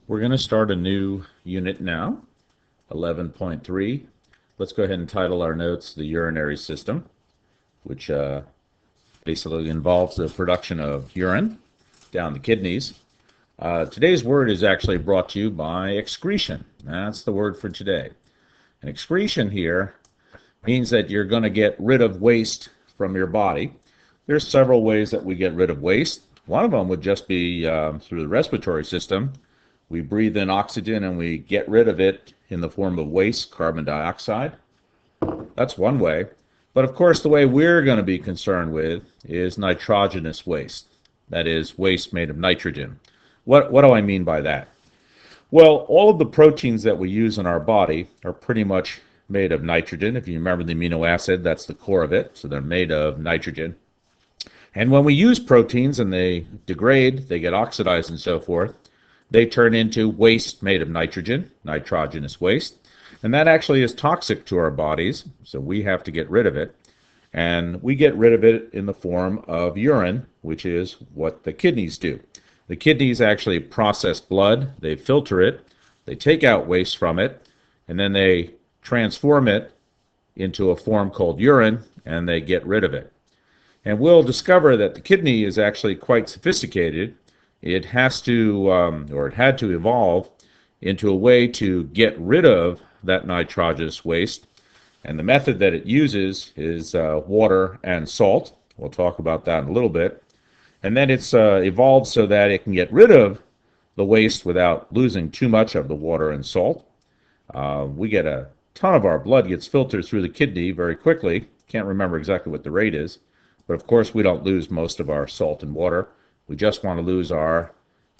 We're going to start a new unit now, 11.3. Let's go ahead and title our notes the urinary system, which basically involves the production of urine down the kidneys. Today's word is actually brought to you by excretion. That's the word for today. And excretion here means that you're going to get rid of waste from your body. There's several ways that we get rid of waste. One of them would just be through the respiratory system. We breathe in oxygen and we get rid of it in the form of waste, carbon dioxide. That's one way. But of course, the way we're going to be concerned with is nitrogenous waste. That is, waste made of nitrogen. What do I mean by that? Well, all of the proteins that we use in our body are pretty much made of nitrogen. If you remember the amino acid, that's the core of it. So they're made of nitrogen. And when we use proteins and they degrade, they get oxidized and so forth, they turn into waste made of nitrogen, nitrogenous waste. And that actually is toxic to our bodies, so we have to get rid of it. And we get rid of it in the form of urine, which is what the kidneys do. The kidneys actually process blood, they filter it, they take out waste from it, and then they transform it into a form called urine, and they get rid of it. And we'll discover that the kidney is actually quite sophisticated. It has to, or it had to evolve into a way to get rid of that nitrogenous waste. And the method that it uses is water and salt. We'll talk about that in a little bit. And then it's evolved so that it can get rid of the waste without losing too much of the water and salt. We get a ton of our blood gets filtered through the kidney very quickly. Can't remember exactly what the rate is. But of course, we don't lose most of our salt and water. We just want to lose our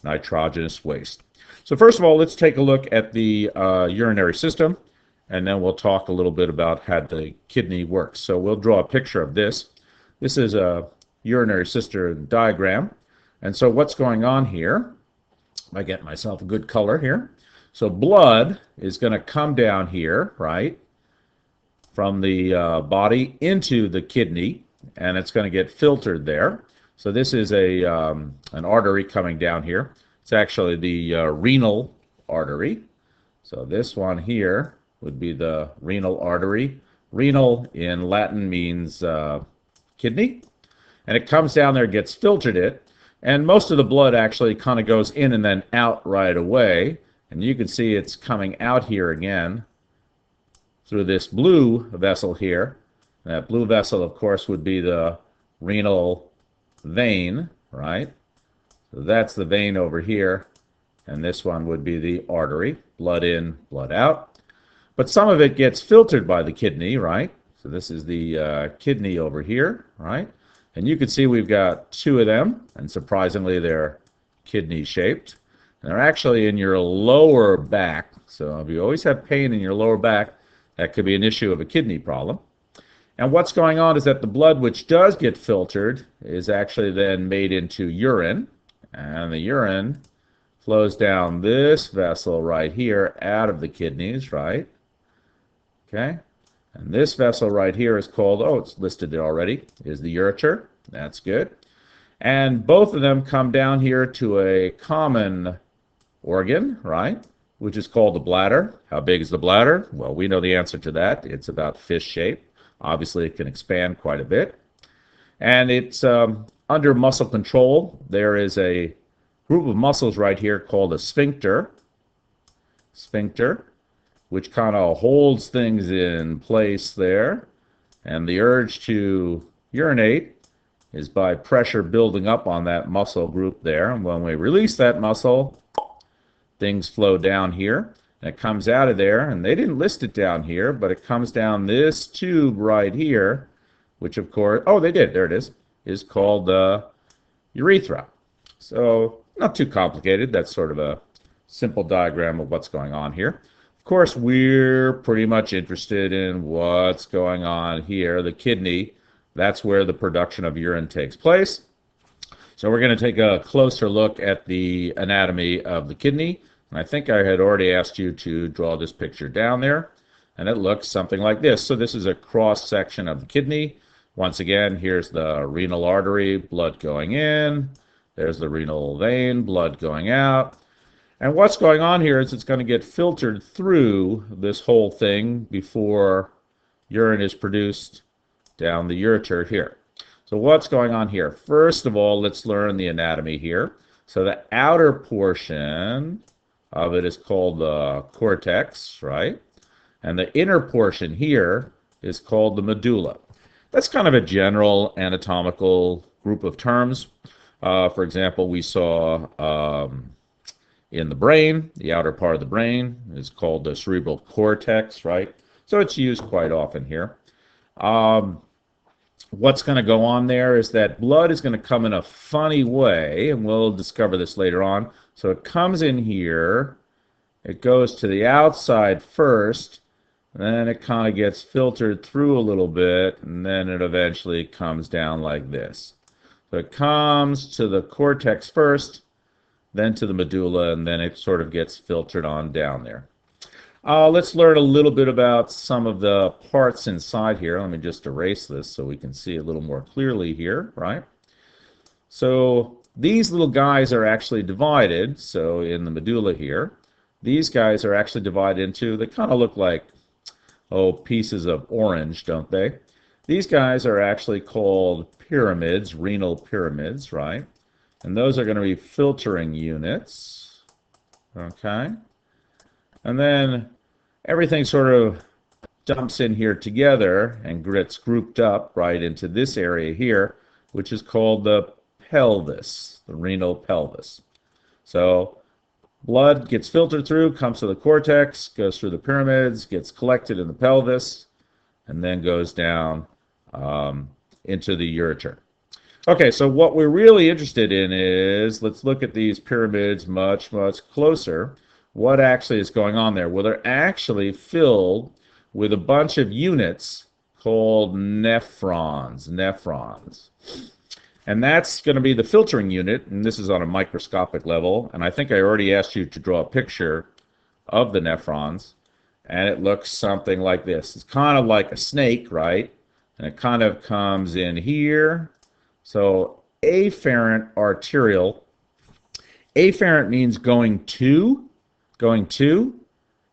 nitrogenous waste. So first of all, let's take a look at the urinary system, and then we'll talk a little bit about how the kidney works. So we'll draw a picture of this. This is a urinary system diagram. And so what's going on here, I get myself a good color here. So blood is going to come down here, right, from the body into the kidney, and it's going to get filtered there. So this is an artery coming down here. It's actually the renal artery. So this one here would be the renal artery. Renal in Latin means kidney. And it comes down there, gets filtered it, and most of the blood actually kind of goes in and then out right away. And you can see it's coming out here again through this blue vessel here. And that blue vessel, of course, would be the renal vein, right? So that's the vein over here, and this one would be the artery. Blood in, blood out. But some of it gets filtered by the kidney, right? So this is the kidney over here, right? And you can see we've got two of them, and surprisingly they're kidney-shaped. And they're actually in your lower back. So if you always have pain in your lower back, that could be an issue of a kidney problem. And what's going on is that the blood which does get filtered is actually then made into urine. And the urine flows down this vessel right here out of the kidneys, right? Okay. And this vessel right here is called, oh, it's listed there already, is the ureter. That's good. And both of them come down here to a common organ, right, which is called the bladder. How big is the bladder? Well, we know the answer to that. It's about fish-shaped. Obviously, it can expand quite a bit. And it's under muscle control. There is a group of muscles right here called a sphincter, which kind of holds things in place there. And the urge to urinate is by pressure building up on that muscle group there. And when we release that muscle, things flow down here. And it comes out of there, and they didn't list it down here, but it comes down this tube right here, which of course, oh, they did, there it is called the urethra. So not too complicated. That's sort of a simple diagram of what's going on here. Of course, we're pretty much interested in what's going on here, the kidney. That's where the production of urine takes place. So we're going to take a closer look at the anatomy of the kidney. And I think I had already asked you to draw this picture down there. And it looks something like this. So this is a cross section of the kidney. Once again, here's the renal artery, blood going in. There's the renal vein, blood going out. And what's going on here is it's going to get filtered through this whole thing before urine is produced down the ureter here. So what's going on here? First of all, let's learn the anatomy here. So the outer portion of it is called the cortex, right? And the inner portion here is called the medulla. That's kind of a general anatomical group of terms. For example, we saw in the brain, the outer part of the brain is called the cerebral cortex, right? So it's used quite often here. What's going to go on there is that blood is going to come in a funny way, and we'll discover this later on. So it comes in here, it goes to the outside first, then it kind of gets filtered through a little bit, and then it eventually comes down like this. So it comes to the cortex first, then to the medulla, and then it sort of gets filtered on down there. Let's learn a little bit about some of the parts inside here. Let me just erase this so we can see a little more clearly here, right? So these little guys are actually divided. So in the medulla here, these guys are actually divided into, they kind of look like, pieces of orange, don't they? These guys are actually called pyramids, renal pyramids, right? And those are going to be filtering units, okay? And then everything sort of dumps in here together and gets grouped up right into this area here, which is called the pelvis, the renal pelvis. So blood gets filtered through, comes to the cortex, goes through the pyramids, gets collected in the pelvis, and then goes down into the ureter. Okay, so what we're really interested in is, let's look at these pyramids much, much closer. What actually is going on there? Well, they're actually filled with a bunch of units called nephrons. And that's going to be the filtering unit, and this is on a microscopic level. And I think I already asked you to draw a picture of the nephrons, and it looks something like this. It's kind of like a snake, right? And it kind of comes in here. So afferent arterial. Afferent means going to,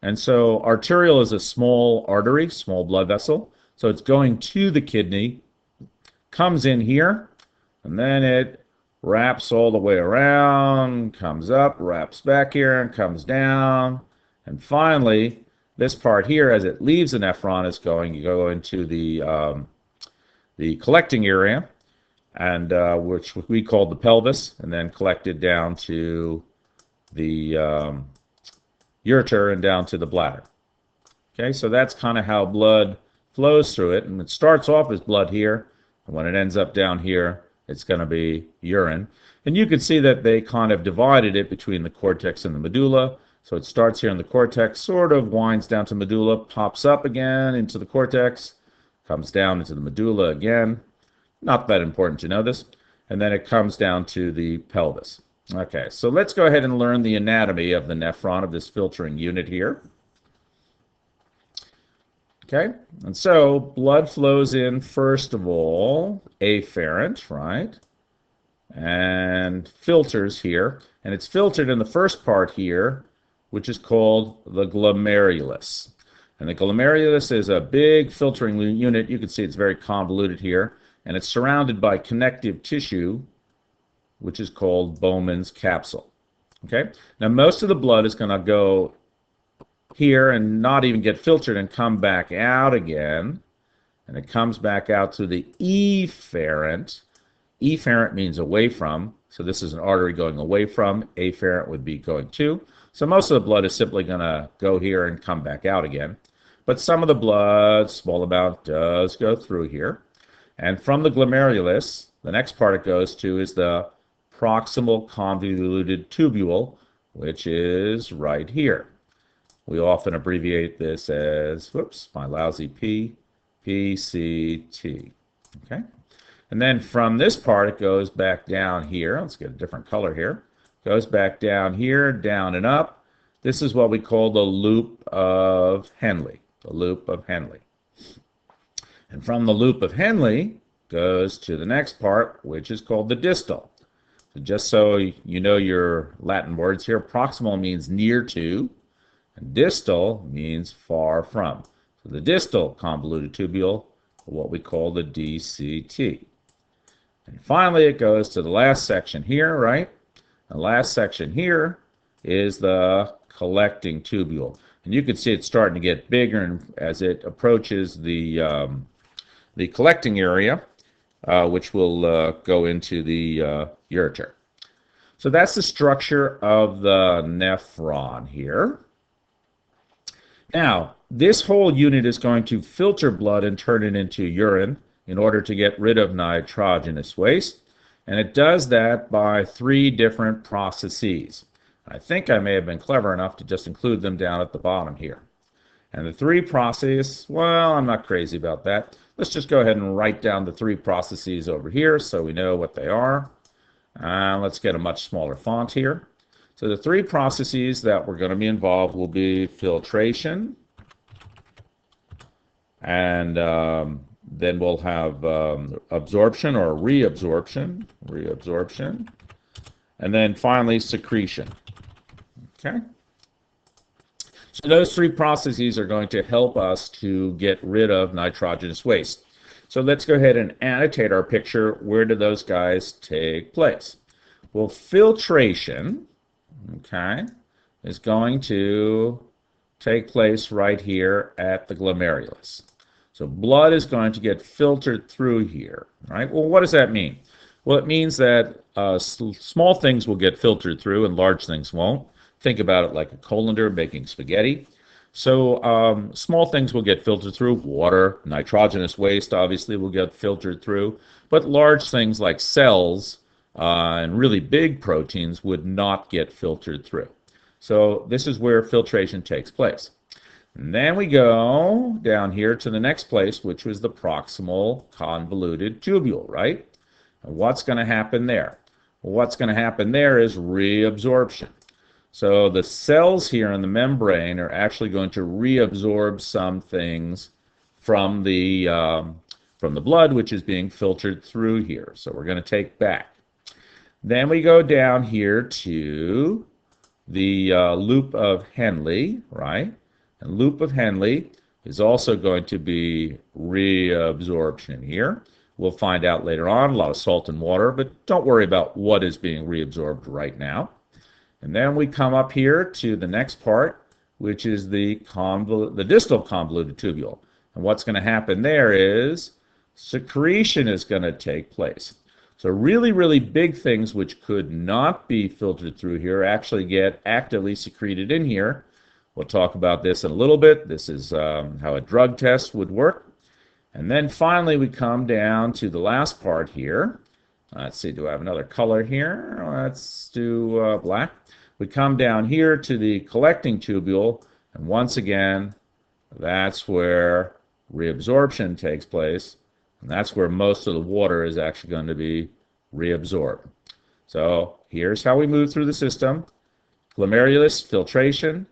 and so arterial is a small artery, small blood vessel. So it's going to the kidney, comes in here, and then it wraps all the way around, comes up, wraps back here, and comes down. And finally, this part here, as it leaves the nephron, is going to go into the collecting area, and which we called the pelvis, and then collected down to the ureter and down to the bladder. Okay, so that's kind of how blood flows through it, and it starts off as blood here, and when it ends up down here, it's going to be urine. And you can see that they kind of divided it between the cortex and the medulla. So it starts here in the cortex, sort of winds down to medulla, pops up again into the cortex, comes down into the medulla again. Not that important to know this. And then it comes down to the pelvis. Okay, so let's go ahead and learn the anatomy of the nephron, of this filtering unit here. Okay, and so blood flows in, first of all, afferent, right? And filters here. And it's filtered in the first part here, which is called the glomerulus. And the glomerulus is a big filtering unit. You can see it's very convoluted here. And it's surrounded by connective tissue, which is called Bowman's capsule. Okay? Now, most of the blood is going to go here and not even get filtered and come back out again. And it comes back out to the efferent. Efferent means away from. So this is an artery going away from. Afferent would be going to. So most of the blood is simply going to go here and come back out again. But some of the blood, small amount, does go through here. And from the glomerulus, the next part it goes to is the proximal convoluted tubule, which is right here. We often abbreviate this as, whoops, my lousy P, PCT. Okay? And then from this part, it goes back down here. Let's get a different color here. Goes back down here, down and up. This is what we call the loop of Henle. The loop of Henle. And from the loop of Henle goes to the next part, which is called the distal. The So just so you know your Latin words here, proximal means near to, and distal means far from. So the distal convoluted tubule, what we call the DCT. And finally, it goes to the last section here, right? The last section here is the collecting tubule. And you can see it's starting to get bigger as it approaches the collecting area, which will go into the ureter. So that's the structure of the nephron here. Now, this whole unit is going to filter blood and turn it into urine in order to get rid of nitrogenous waste. And it does that by 3 different processes. I think I may have been clever enough to just include them down at the bottom here. And the 3 processes, well, I'm not crazy about that. Let's just go ahead and write down the 3 processes over here so we know what they are. Let's get a much smaller font here. So the 3 processes that we're going to be involved will be filtration, and then we'll have absorption or reabsorption, and then finally secretion. Okay? So those 3 processes are going to help us to get rid of nitrogenous waste. So let's go ahead and annotate our picture. Where do those guys take place? Well, filtration, okay, is going to take place right here at the glomerulus. So blood is going to get filtered through here, right? Well, what does that mean? Well, it means that small things will get filtered through and large things won't. Think about it like a colander making spaghetti. So small things will get filtered through. Water, nitrogenous waste obviously will get filtered through. But large things like cells and really big proteins would not get filtered through. So this is where filtration takes place. And then we go down here to the next place, which was the proximal convoluted tubule, right? And what's going to happen there? Well, what's going to happen there is reabsorption. So the cells here in the membrane are actually going to reabsorb some things from the blood, which is being filtered through here. So we're going to take back. Then we go down here to the loop of Henle, right? And loop of Henle is also going to be reabsorption here. We'll find out later on, a lot of salt and water, but don't worry about what is being reabsorbed right now. And then we come up here to the next part, which is the distal convoluted tubule. And what's going to happen there is secretion is going to take place. So really, really big things which could not be filtered through here actually get actively secreted in here. We'll talk about this in a little bit. This is how a drug test would work. And then finally we come down to the last part here. Let's see, do I have another color here? Let's do black. We come down here to the collecting tubule, and once again, that's where reabsorption takes place, and that's where most of the water is actually going to be reabsorbed. So here's how we move through the system. Glomerulus, filtration,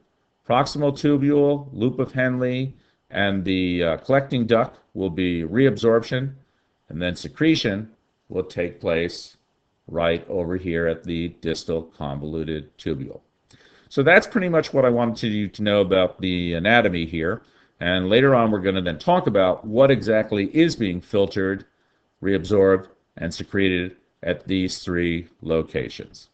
proximal tubule, loop of Henle, and the collecting duct will be reabsorption, and then secretion will take place right over here at the distal convoluted tubule. So that's pretty much what I wanted you to know about the anatomy here. And later on, we're going to then talk about what exactly is being filtered, reabsorbed, and secreted at these 3 locations.